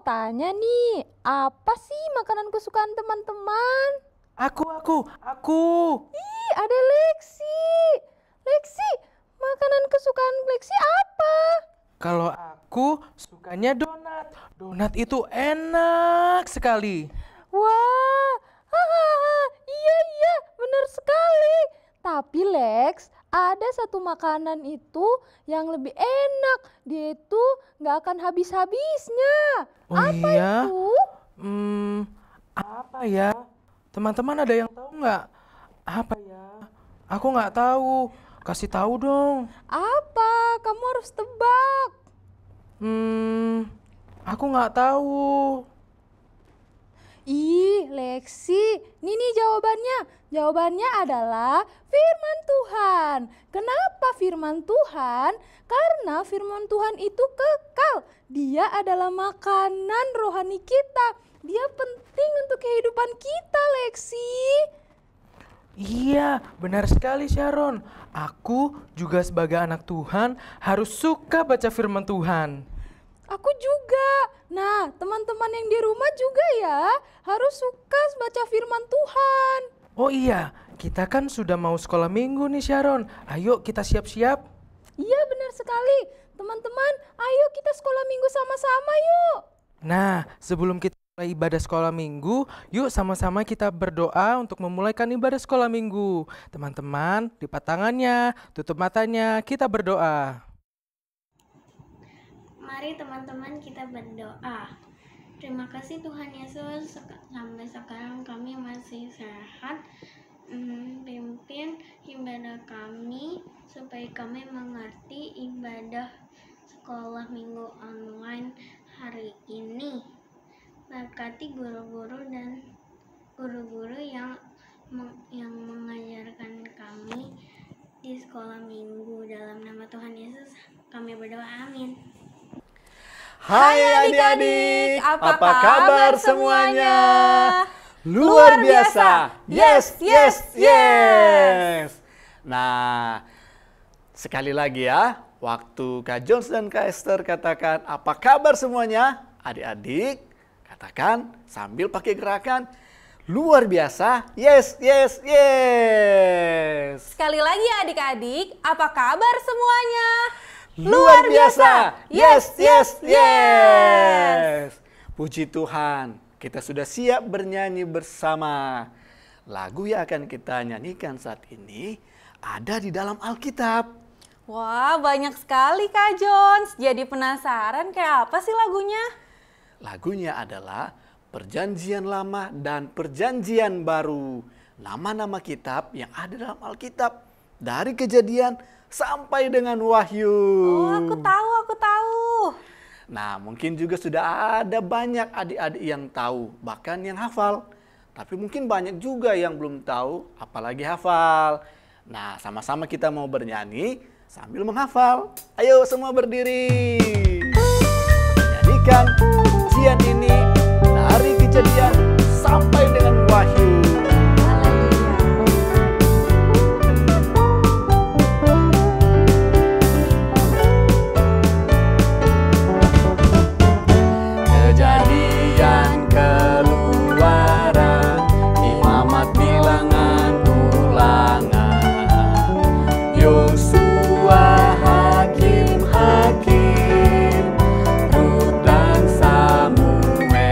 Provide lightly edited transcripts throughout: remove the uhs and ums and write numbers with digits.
tanya nih, apa sih makanan kesukaan teman-teman? Aku. Ih, ada Lexi. Lexi, makanan kesukaan Lexi apa? Kalau aku sukanya donat. Donat itu enak sekali. Wah, hahaha, iya, benar sekali. Tapi Lex, ada satu makanan itu yang lebih enak. Dia itu nggak akan habis-habisnya. Oh Apa iya? itu? Apa ya? Teman-teman ada yang tahu nggak? Apa ya? Aku nggak tahu. Kasih tahu dong. Apa? Kamu harus tebak. Aku nggak tahu. Ih, Lexi, ini nih jawabannya. Jawabannya adalah firman Tuhan. Kenapa firman Tuhan? Karena firman Tuhan itu kekal. Dia adalah makanan rohani kita. Dia penting untuk kehidupan kita, Lexi. Iya, benar sekali Sharon. Aku juga sebagai anak Tuhan harus suka baca firman Tuhan. Aku juga. Nah, teman-teman yang di rumah juga ya harus suka baca firman Tuhan. Oh iya, kita kan sudah mau sekolah minggu nih Sharon. Ayo kita siap-siap. Iya, benar sekali. Teman-teman, ayo kita sekolah minggu sama-sama yuk. Nah, sebelum kita mulai ibadah sekolah minggu, yuk sama-sama kita berdoa untuk memulaikan ibadah sekolah minggu. Teman-teman, lipat tangannya, tutup matanya, kita berdoa. Mari teman-teman kita berdoa. Terima kasih Tuhan Yesus, sampai sekarang kami masih sehat. Pimpin ibadah kami supaya kami mengerti ibadah sekolah minggu online hari ini. Berkati guru-guru dan guru-guru yang mengajarkan kami di sekolah minggu. Dalam nama Tuhan Yesus kami berdoa, amin. Hai adik-adik, apa kabar semuanya? Luar biasa, yes. Nah, sekali lagi ya, waktu Kak Jones dan Kak Esther katakan apa kabar semuanya, adik-adik katakan sambil pakai gerakan luar biasa, yes. Sekali lagi adik-adik, apa kabar semuanya? Luar biasa, yes. Puji Tuhan, kita sudah siap bernyanyi bersama. Lagu yang akan kita nyanyikan saat ini ada di dalam Alkitab. Wah, banyak sekali Kak Jones. Jadi penasaran kayak apa sih lagunya? Lagunya adalah Perjanjian Lama dan Perjanjian Baru. Nama-nama kitab yang ada dalam Alkitab. Dari Kejadian sampai dengan Wahyu. Oh, aku tahu. Nah, mungkin juga sudah ada banyak adik-adik yang tahu, bahkan yang hafal. Tapi mungkin banyak juga yang belum tahu, apalagi hafal. Nah, sama-sama kita mau bernyanyi sambil menghafal. Ayo semua berdiri. Nyanyikan pujian ini dari Kejadian sampai dengan Wahyu. Samuel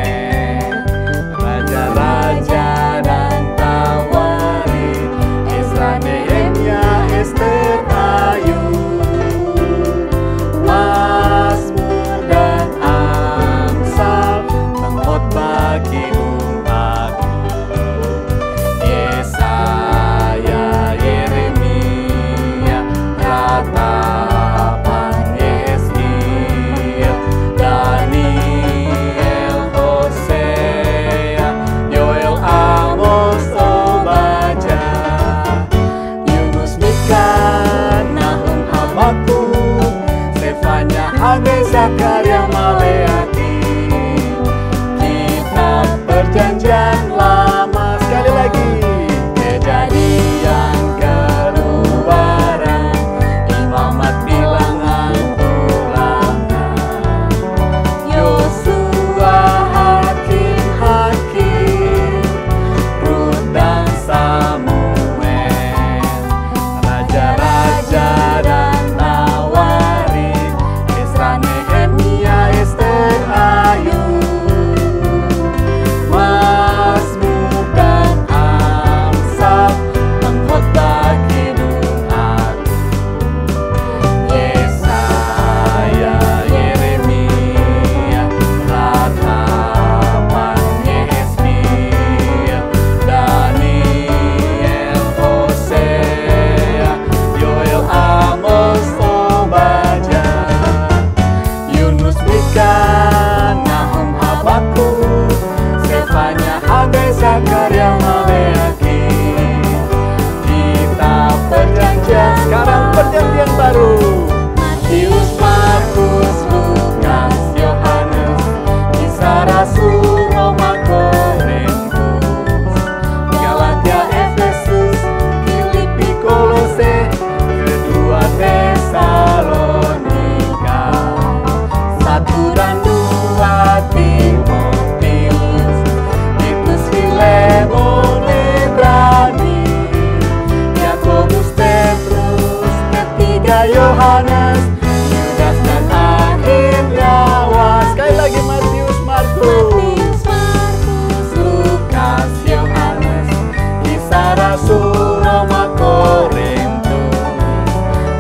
Yohanes, Yudas dan akhirnya Was. Sekali lagi Matius, Markus, Lukas, Yohanes, Kisah Rasul, Roma, Korintus,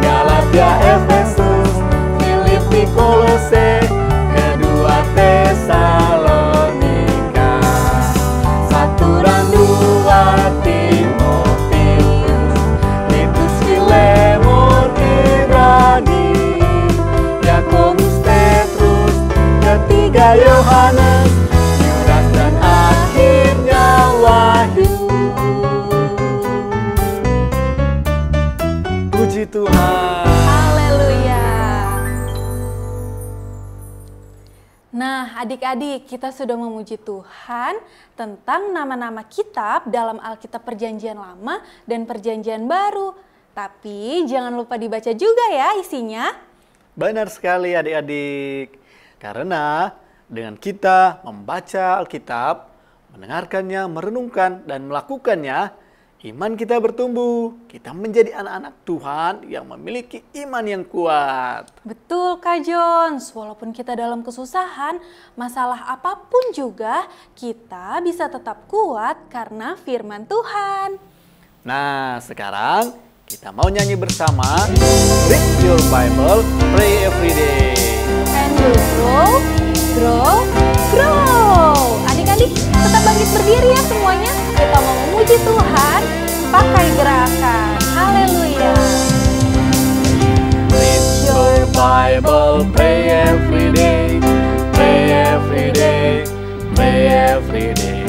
Galatia, Efesus, Filipi, Kolose, kedua Tesalonika, 1 dan 2 Timotius, Titus, Filemon, Ibrani, Yakobus, Petrus, ketiga Yohanes, Yudas dan akhirnya Wahyu. Puji Tuhan. Haleluya. Nah, adik-adik, kita sudah memuji Tuhan tentang nama-nama kitab dalam Alkitab Perjanjian Lama dan Perjanjian Baru. Tapi jangan lupa dibaca juga ya isinya. Benar sekali adik-adik. Karena dengan kita membaca Alkitab, mendengarkannya, merenungkan, dan melakukannya, iman kita bertumbuh. Kita menjadi anak-anak Tuhan yang memiliki iman yang kuat. Betul Kak Jones, walaupun kita dalam kesusahan, masalah apapun juga, kita bisa tetap kuat karena firman Tuhan. Nah, sekarang kita mau nyanyi bersama Read Your Bible, Pray Every Day. And you grow, grow, grow. Adik-adik, tetap bangkit berdiri ya semuanya. Kita mau memuji Tuhan pakai gerakan. Haleluya. Read your Bible, pray every day, pray every day, pray every day.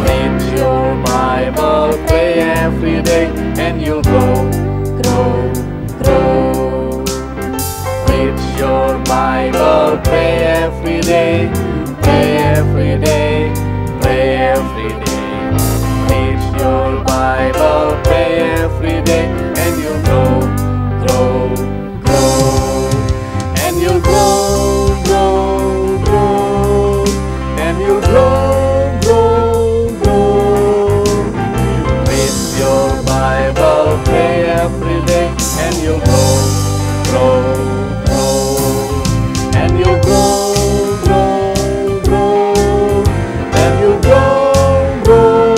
Read your Bible, pray every day, and you'll grow, grow, grow. Read your Bible, pray every day, pray every day, pray every day. Read your Bible, pray every day, and you'll grow, grow, grow. And you'll grow, grow, grow. And you'll grow, grow, grow. Read your Bible, pray every day, and you'll grow, grow, grow. And you'll grow, grow, grow. And you'll grow, grow,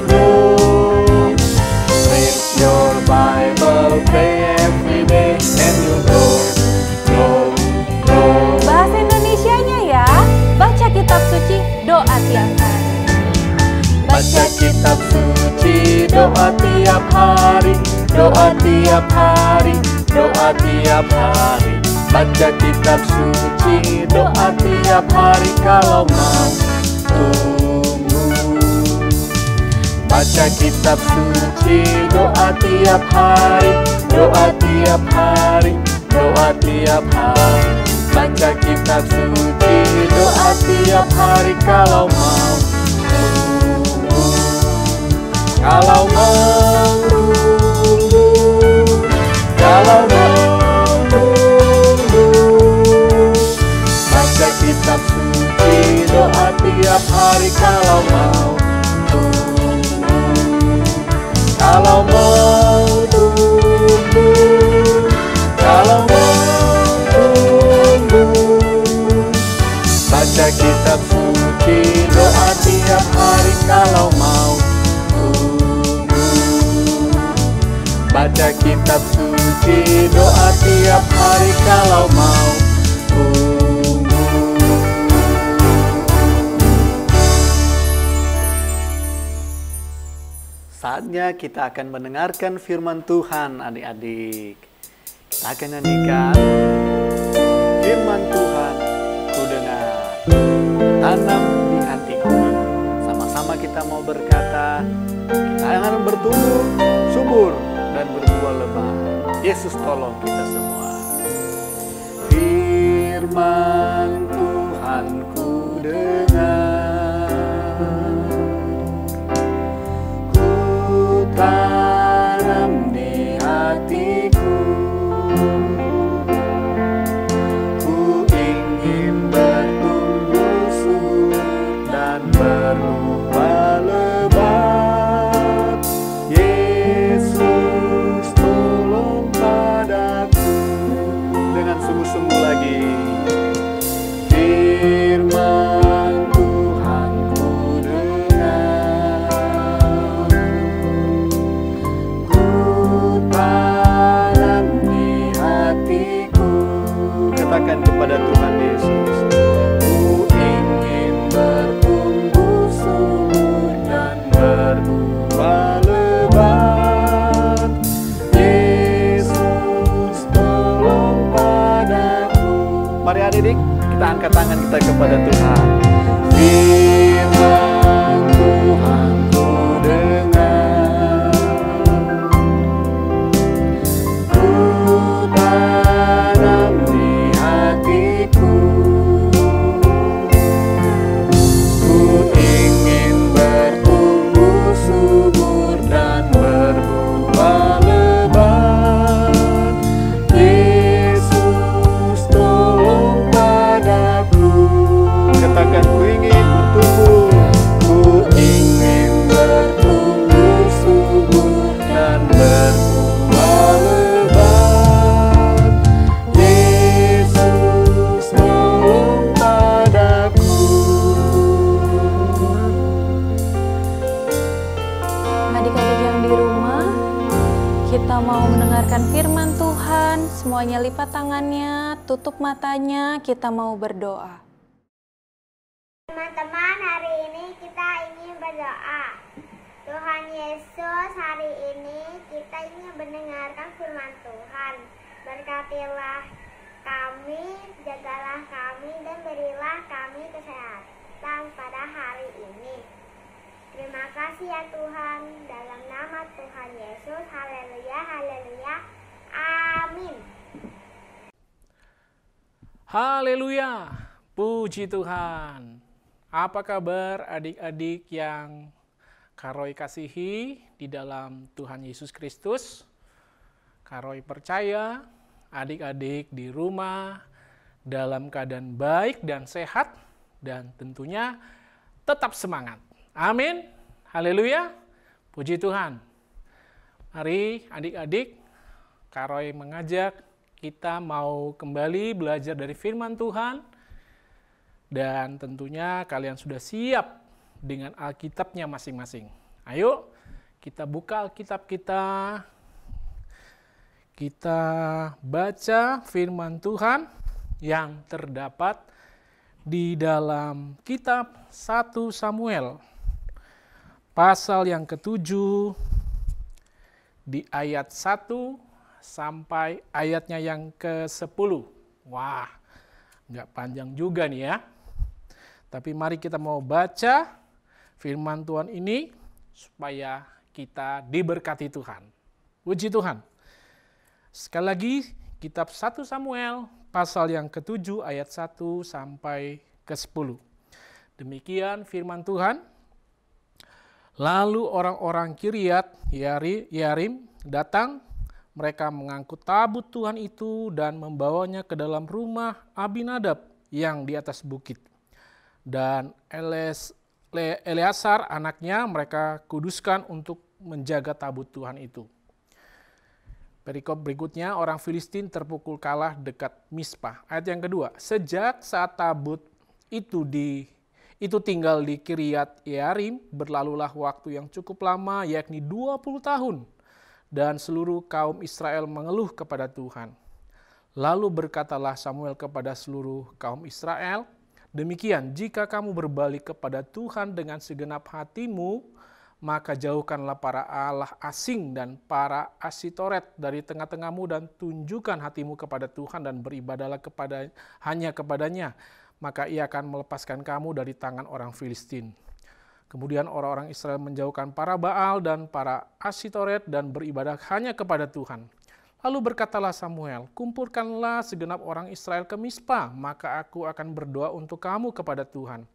grow. Read your Bible, pray every day, and you'll grow, grow, grow. Bahasa Indonesianya ya, baca kitab suci, doa tiap hari. Baca kitab suci, doa tiap hari, doa tiap hari, doa tiap hari. Baca kitab suci, doa tiap hari kalau mau tumbuh. Baca kitab suci, doa tiap hari, doa tiap hari, doa tiap hari. Baca kitab suci, doa tiap hari kalau mau tumbuh. Kalau mau tumbuh, kalau mau tumbuh. Baca kitab suci, doa tiap hari kalau mau tumbuh. Kalau mau tumbuh, kalau mau tumbuh. Baca kitab suci, doa tiap hari kalau mau tumbuh. Baca kitab suci, doa tiap hari kalau mau tumbuh. Saatnya kita akan mendengarkan firman Tuhan, adik-adik. Kita akan nyanyikan firman Tuhan, ku dengar, tanam di hatiku. Sama-sama kita mau berkata, kita akan bertumbuh subur dan berbuah lebat. Yesus tolong kita semua. Firman Tuhan ku dengar, ku tanam di hatiku. Ku ingin bertumbuh subur dan berbuah lebat. Yesus tolong padaku. kita mau mendengarkan firman Tuhan. Semuanya lipat tangannya, tutup matanya, kita mau berdoa. Teman-teman, hari ini kita ingin berdoa. Tuhan Yesus, hari ini kita ingin mendengarkan firman Tuhan. Berkatilah kami, jagalah kami, dan berilah kami kesehatan pada hari ini. Terima kasih ya Tuhan, dalam nama Tuhan Yesus, haleluya, haleluya, amin. Haleluya, puji Tuhan. Apa kabar adik-adik yang Kak Roy kasihi di dalam Tuhan Yesus Kristus? Kak Roy percaya adik-adik di rumah dalam keadaan baik dan sehat dan tentunya tetap semangat. Amin. Haleluya. Puji Tuhan. Mari adik-adik, Kak Roy mengajak kita mau kembali belajar dari firman Tuhan. Dan tentunya kalian sudah siap dengan Alkitabnya masing-masing. Ayo kita buka Alkitab kita. Kita baca firman Tuhan yang terdapat di dalam kitab 1 Samuel. Pasal yang ke-7 di ayat 1 sampai ayatnya yang ke-10. Wah, nggak panjang juga nih ya. Tapi mari kita mau baca firman Tuhan ini supaya kita diberkati Tuhan. Puji Tuhan. Sekali lagi, kitab 1 Samuel pasal yang ke-7 ayat 1 sampai ke-10. Demikian firman Tuhan. Lalu orang-orang Kiryat Yearim datang, mereka mengangkut tabut Tuhan itu dan membawanya ke dalam rumah Abinadab yang di atas bukit. Dan Eleazar anaknya mereka kuduskan untuk menjaga tabut Tuhan itu. Perikop berikutnya, orang Filistin terpukul kalah dekat Mispa. Ayat yang kedua, sejak saat tabut itu tinggal di Kiryat Yearim, berlalulah waktu yang cukup lama, yakni 20 tahun. Dan seluruh kaum Israel mengeluh kepada Tuhan. Lalu berkatalah Samuel kepada seluruh kaum Israel, demikian, jika kamu berbalik kepada Tuhan dengan segenap hatimu, maka jauhkanlah para allah asing dan para Asitoret dari tengah-tengahmu dan tunjukkan hatimu kepada Tuhan dan beribadahlah hanya kepadanya. Maka ia akan melepaskan kamu dari tangan orang Filistin. Kemudian orang-orang Israel menjauhkan para Baal dan para Asitoret dan beribadah hanya kepada Tuhan. Lalu berkatalah Samuel, kumpulkanlah segenap orang Israel ke Mispa, maka aku akan berdoa untuk kamu kepada Tuhan.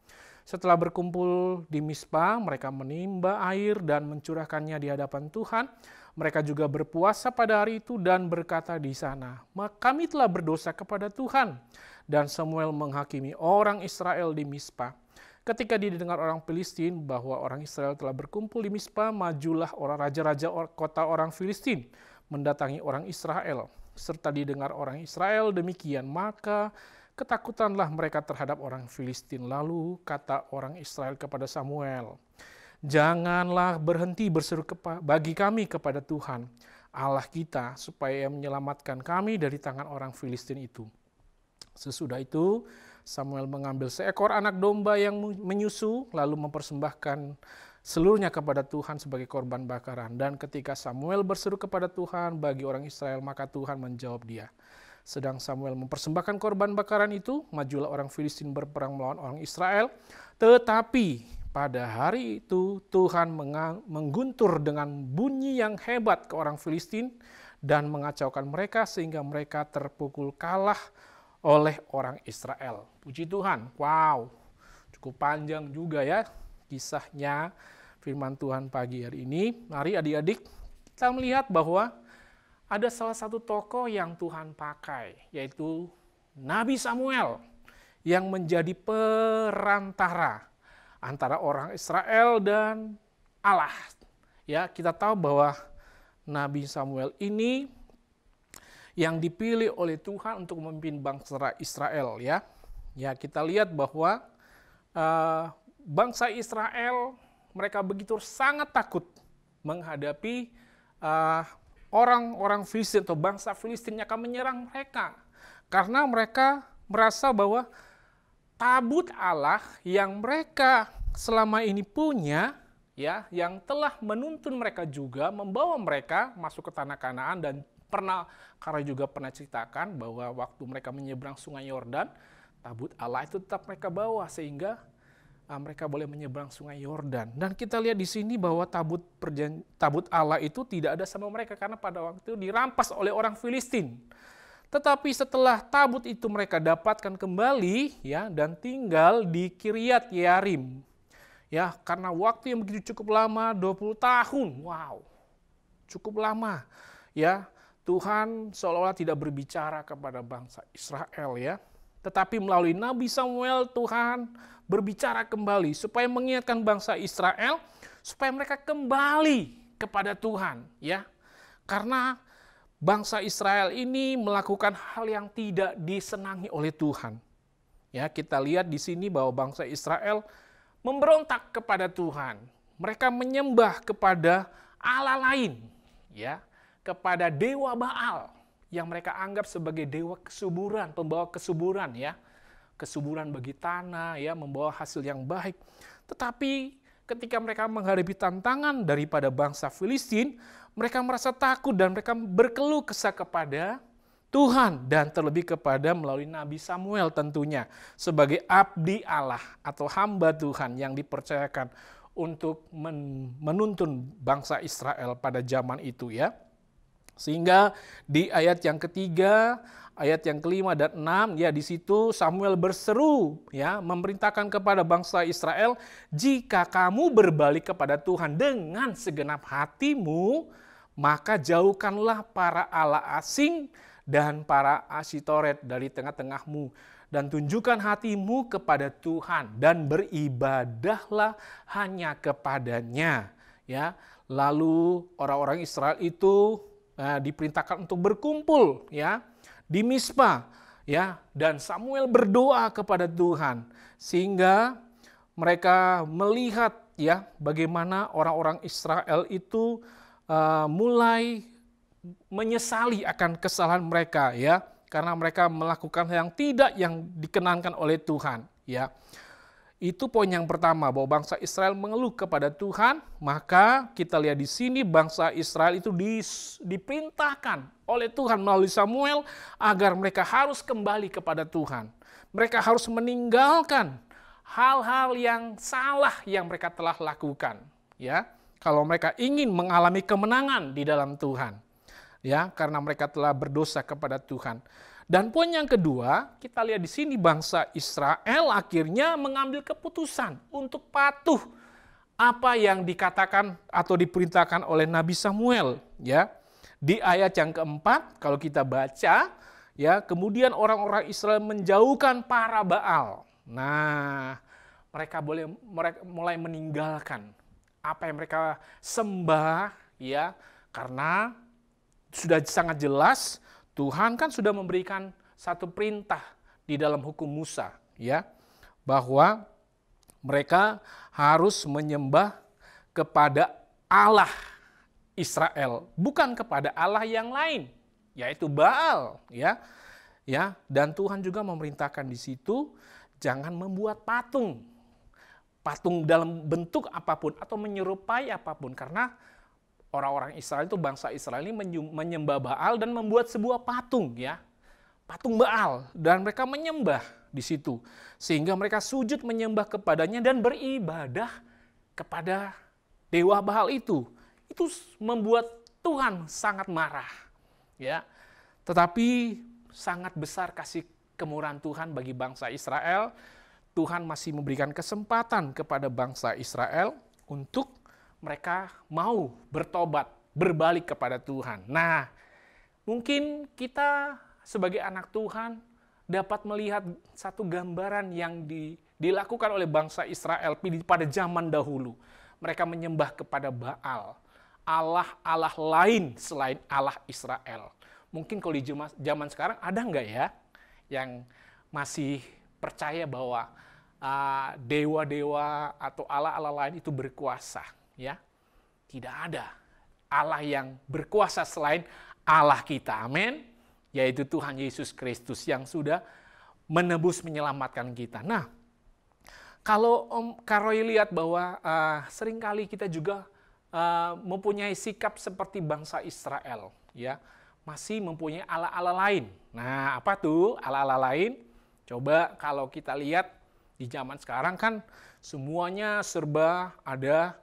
Setelah berkumpul di Mispa, mereka menimba air dan mencurahkannya di hadapan Tuhan. Mereka juga berpuasa pada hari itu dan berkata di sana, maka kami telah berdosa kepada Tuhan. Dan Samuel menghakimi orang Israel di Mispa. Ketika didengar orang Filistin bahwa orang Israel telah berkumpul di Mispa, majulah orang raja-raja kota orang Filistin mendatangi orang Israel. Serta didengar orang Israel demikian, maka ketakutanlah mereka terhadap orang Filistin. Lalu kata orang Israel kepada Samuel, janganlah berhenti berseru bagi kami kepada Tuhan Allah kita, supaya ia menyelamatkan kami dari tangan orang Filistin itu. Sesudah itu, Samuel mengambil seekor anak domba yang menyusu, lalu mempersembahkan seluruhnya kepada Tuhan sebagai korban bakaran. Dan ketika Samuel berseru kepada Tuhan bagi orang Israel, maka Tuhan menjawab dia. Sedang Samuel mempersembahkan korban bakaran itu, majulah orang Filistin berperang melawan orang Israel. Tetapi pada hari itu Tuhan mengguntur dengan bunyi yang hebat ke orang Filistin dan mengacaukan mereka sehingga mereka terpukul kalah oleh orang Israel. Puji Tuhan. Wow, cukup panjang juga ya kisahnya firman Tuhan pagi hari ini. Mari adik-adik kita melihat bahwa ada salah satu tokoh yang Tuhan pakai, yaitu Nabi Samuel yang menjadi perantara antara orang Israel dan Allah. Ya, kita tahu bahwa Nabi Samuel ini yang dipilih oleh Tuhan untuk memimpin bangsa Israel, ya. Ya, kita lihat bahwa bangsa Israel mereka begitu sangat takut menghadapi orang-orang Filistin atau bangsa Filistin akan menyerang mereka. Karena mereka merasa bahwa tabut Allah yang mereka selama ini punya, ya, yang telah menuntun mereka juga, membawa mereka masuk ke tanah Kanaan, dan karena juga pernah ceritakan bahwa waktu mereka menyeberang sungai Yordan, tabut Allah itu tetap mereka bawa sehingga mereka boleh menyeberang sungai Yordan. Dan kita lihat di sini bahwa tabut Allah itu tidak ada sama mereka karena pada waktu itu dirampas oleh orang Filistin. Tetapi setelah tabut itu mereka dapatkan kembali, ya, dan tinggal di Kiryat Yearim. Ya, karena waktu yang begitu cukup lama, 20 tahun. Wow. Cukup lama. Ya, Tuhan seolah-olah tidak berbicara kepada bangsa Israel, ya. Tetapi melalui Nabi Samuel, Tuhan berbicara kembali supaya mengingatkan bangsa Israel supaya mereka kembali kepada Tuhan, ya. Karena bangsa Israel ini melakukan hal yang tidak disenangi oleh Tuhan. Ya, kita lihat di sini bahwa bangsa Israel memberontak kepada Tuhan. Mereka menyembah kepada Allah lain, ya, kepada dewa Baal yang mereka anggap sebagai dewa kesuburan, pembawa kesuburan, ya. Kesuburan bagi tanah, ya, membawa hasil yang baik. Tetapi ketika mereka menghadapi tantangan daripada bangsa Filistin, mereka merasa takut dan mereka berkeluh kesah kepada Tuhan, dan terlebih kepada melalui Nabi Samuel tentunya sebagai abdi Allah atau hamba Tuhan yang dipercayakan untuk menuntun bangsa Israel pada zaman itu, ya. Sehingga di ayat yang ketiga, ayat yang kelima dan 6, ya, di situ Samuel berseru, ya, memerintahkan kepada bangsa Israel, jika kamu berbalik kepada Tuhan dengan segenap hatimu, maka jauhkanlah para allah asing dan para Asytoret dari tengah-tengahmu, dan tunjukkan hatimu kepada Tuhan dan beribadahlah hanya kepadanya, ya. Lalu orang-orang Israel itu diperintahkan untuk berkumpul, ya, di Mispa, ya, dan Samuel berdoa kepada Tuhan sehingga mereka melihat, ya, bagaimana orang-orang Israel itu mulai menyesali akan kesalahan mereka, ya, karena mereka melakukan yang tidak yang dikenankan oleh Tuhan, ya. Itu poin yang pertama, bahwa bangsa Israel mengeluh kepada Tuhan. Maka kita lihat di sini bangsa Israel itu diperintahkan oleh Tuhan melalui Samuel agar mereka harus kembali kepada Tuhan. Mereka harus meninggalkan hal-hal yang salah yang mereka telah lakukan, ya. Kalau mereka ingin mengalami kemenangan di dalam Tuhan, ya, karena mereka telah berdosa kepada Tuhan. Dan poin yang kedua, kita lihat di sini bangsa Israel akhirnya mengambil keputusan untuk patuh apa yang dikatakan atau diperintahkan oleh Nabi Samuel, ya. Di ayat yang keempat, kalau kita baca, ya, kemudian orang-orang Israel menjauhkan para Baal. Nah, mereka mulai meninggalkan apa yang mereka sembah, ya, karena sudah sangat jelas Tuhan kan sudah memberikan satu perintah di dalam hukum Musa, ya, bahwa mereka harus menyembah kepada Allah Israel, bukan kepada Allah yang lain, yaitu Baal, ya. Ya, dan Tuhan juga memerintahkan di situ jangan membuat patung dalam bentuk apapun atau menyerupai apapun, karena orang-orang Israel itu, bangsa Israel ini menyembah Baal dan membuat sebuah patung, ya. Patung Baal, dan mereka menyembah di situ. Sehingga mereka sujud menyembah kepadanya dan beribadah kepada dewa Baal itu. Itu membuat Tuhan sangat marah, ya. Tetapi sangat besar kasih kemurahan Tuhan bagi bangsa Israel. Tuhan masih memberikan kesempatan kepada bangsa Israel untuk mereka mau bertobat, berbalik kepada Tuhan. Nah, mungkin kita sebagai anak Tuhan dapat melihat satu gambaran yang dilakukan oleh bangsa Israel pada zaman dahulu. Mereka menyembah kepada Baal, Allah lain selain Allah Israel. Mungkin kalau di zaman sekarang ada nggak ya yang masih percaya bahwa dewa-dewa atau Allah lain itu berkuasa? Ya, tidak ada. Allah yang berkuasa selain Allah kita. Amin. Yaitu Tuhan Yesus Kristus yang sudah menebus menyelamatkan kita. Nah, kalau Om Karoy lihat bahwa seringkali kita juga mempunyai sikap seperti bangsa Israel, ya, masih mempunyai ala-ala lain. Nah, apa tuh ala-ala lain? Coba kalau kita lihat di zaman sekarang kan semuanya serba ada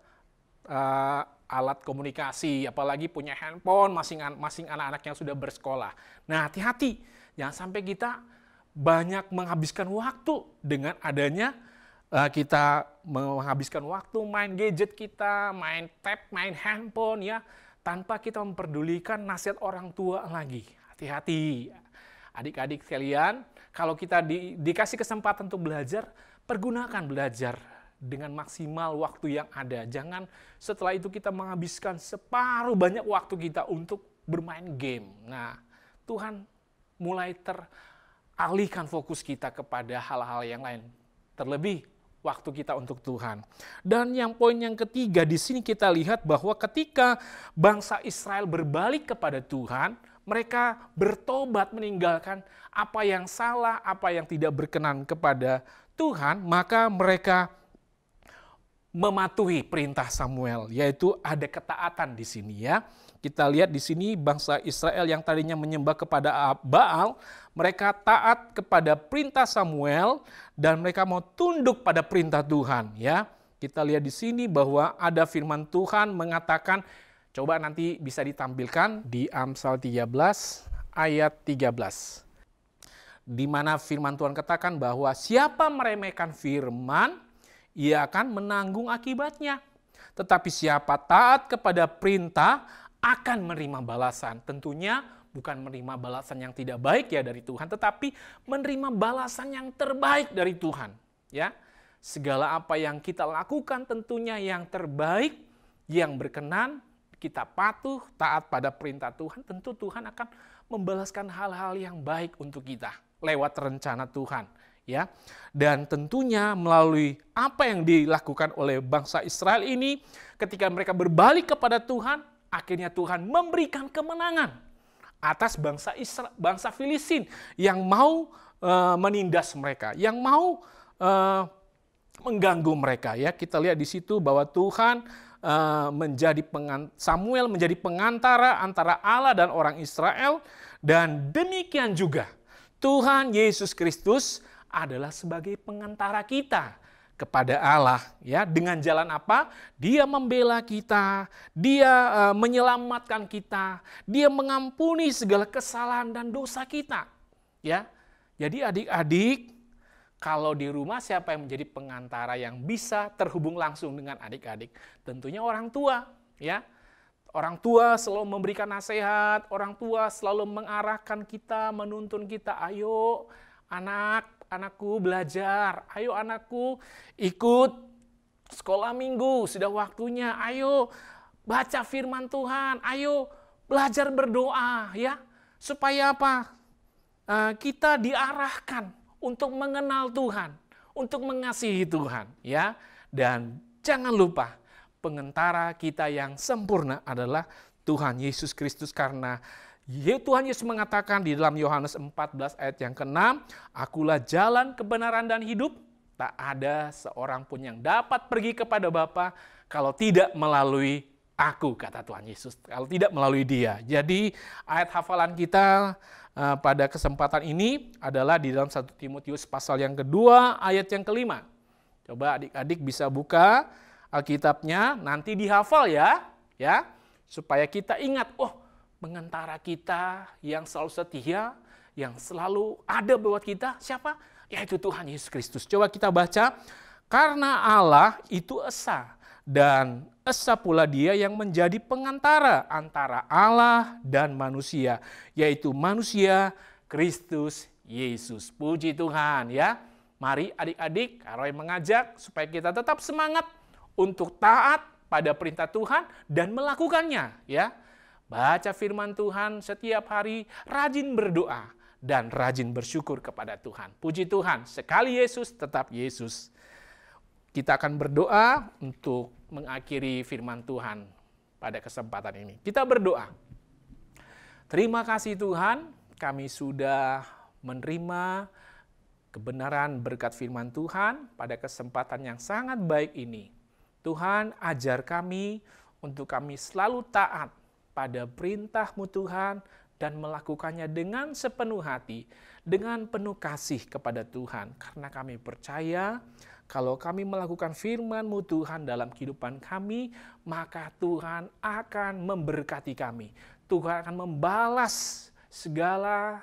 alat komunikasi, apalagi punya handphone masing-masing anak-anak yang sudah bersekolah. Nah, hati-hati, jangan sampai kita banyak menghabiskan waktu dengan adanya kita menghabiskan waktu main gadget kita, main tab, main handphone ya, tanpa kita memperdulikan nasihat orang tua lagi. Hati-hati, adik-adik sekalian, kalau kita dikasih kesempatan untuk belajar, pergunakan belajar dengan maksimal waktu yang ada. Jangan setelah itu kita menghabiskan separuh banyak waktu kita untuk bermain game. Nah, Tuhan mulai teralihkan fokus kita kepada hal-hal yang lain. Terlebih waktu kita untuk Tuhan. Dan yang poin yang ketiga di sini kita lihat bahwa ketika bangsa Israel berbalik kepada Tuhan, mereka bertobat meninggalkan apa yang salah, apa yang tidak berkenan kepada Tuhan, maka mereka mematuhi perintah Samuel, yaitu ada ketaatan di sini ya. Kita lihat di sini bangsa Israel yang tadinya menyembah kepada Baal, mereka taat kepada perintah Samuel dan mereka mau tunduk pada perintah Tuhan ya. Kita lihat di sini bahwa ada firman Tuhan mengatakan, coba nanti bisa ditampilkan di Amsal 13 ayat 13. Di mana firman Tuhan katakan bahwa siapa meremehkan firman, ia akan menanggung akibatnya. Tetapi siapa taat kepada perintah akan menerima balasan. Tentunya bukan menerima balasan yang tidak baik ya dari Tuhan, tetapi menerima balasan yang terbaik dari Tuhan. Ya, segala apa yang kita lakukan tentunya yang terbaik, yang berkenan, kita patuh, taat pada perintah Tuhan, tentu Tuhan akan membalaskan hal-hal yang baik untuk kita lewat rencana Tuhan. Ya, dan tentunya melalui apa yang dilakukan oleh bangsa Israel ini, ketika mereka berbalik kepada Tuhan, akhirnya Tuhan memberikan kemenangan atas bangsa Filistin yang mau menindas mereka, yang mau mengganggu mereka. Ya, kita lihat di situ bahwa Tuhan Samuel menjadi pengantara antara Allah dan orang Israel, dan demikian juga Tuhan Yesus Kristus adalah sebagai pengantara kita kepada Allah ya. Dengan jalan apa? Dia membela kita, dia menyelamatkan kita, dia mengampuni segala kesalahan dan dosa kita ya. Jadi adik-adik, kalau di rumah siapa yang menjadi pengantara yang bisa terhubung langsung dengan adik-adik? Tentunya orang tua ya. Orang tua selalu memberikan nasihat, orang tua selalu mengarahkan kita, menuntun kita, ayo anakku belajar, ayo anakku ikut sekolah minggu, sudah waktunya, ayo baca firman Tuhan, ayo belajar berdoa ya, supaya apa? Kita diarahkan untuk mengenal Tuhan, untuk mengasihi Tuhan ya. Dan jangan lupa pengantara kita yang sempurna adalah Tuhan Yesus Kristus, karena Tuhan Yesus mengatakan di dalam Yohanes 14 ayat yang ke-6, akulah jalan, kebenaran, dan hidup. Tak ada seorang pun yang dapat pergi kepada Bapa kalau tidak melalui aku, kata Tuhan Yesus. Kalau tidak melalui Dia. Jadi ayat hafalan kita pada kesempatan ini adalah di dalam 1 Timotius pasal yang kedua, ayat yang ke-5. Coba adik-adik bisa buka Alkitabnya, nanti dihafal ya. Supaya kita ingat, pengantara kita yang selalu setia, yang selalu ada buat kita, siapa? Yaitu Tuhan Yesus Kristus. Coba kita baca, karena Allah itu esa, dan esa pula Dia yang menjadi pengantara antara Allah dan manusia, yaitu manusia Kristus Yesus. Puji Tuhan ya. Mari adik-adik, Karoy mengajak supaya kita tetap semangat untuk taat pada perintah Tuhan dan melakukannya ya. Baca firman Tuhan setiap hari, rajin berdoa, dan rajin bersyukur kepada Tuhan. Puji Tuhan, sekali Yesus, tetap Yesus. Kita akan berdoa untuk mengakhiri firman Tuhan pada kesempatan ini. Kita berdoa. Terima kasih Tuhan, kami sudah menerima kebenaran berkat firman Tuhan pada kesempatan yang sangat baik ini. Tuhan, ajar kami untuk kami selalu taat pada perintah-Mu Tuhan dan melakukannya dengan sepenuh hati, dengan penuh kasih kepada Tuhan. Karena kami percaya kalau kami melakukan firman-Mu Tuhan dalam kehidupan kami, maka Tuhan akan memberkati kami. Tuhan akan membalas segala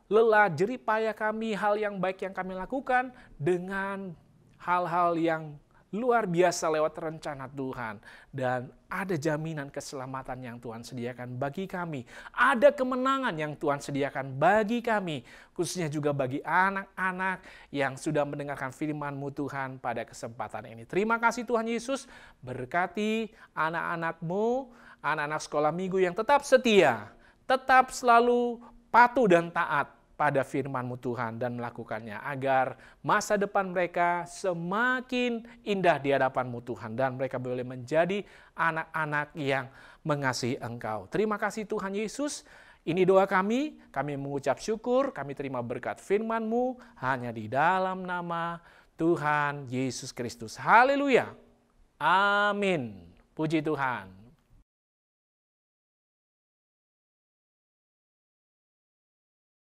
lelah, jerih payah kami, hal yang baik yang kami lakukan dengan hal-hal yang luar biasa lewat rencana Tuhan. Dan ada jaminan keselamatan yang Tuhan sediakan bagi kami. Ada kemenangan yang Tuhan sediakan bagi kami. Khususnya juga bagi anak-anak yang sudah mendengarkan firman-Mu Tuhan pada kesempatan ini. Terima kasih Tuhan Yesus, berkati anak-anak-Mu, anak-anak sekolah minggu yang tetap setia, tetap selalu patuh dan taat pada firman-Mu Tuhan dan melakukannya, agar masa depan mereka semakin indah di hadapan-Mu Tuhan dan mereka boleh menjadi anak-anak yang mengasihi Engkau. Terima kasih Tuhan Yesus. Ini doa kami mengucap syukur, kami terima berkat firman-Mu hanya di dalam nama Tuhan Yesus Kristus. Haleluya. Amin. Puji Tuhan.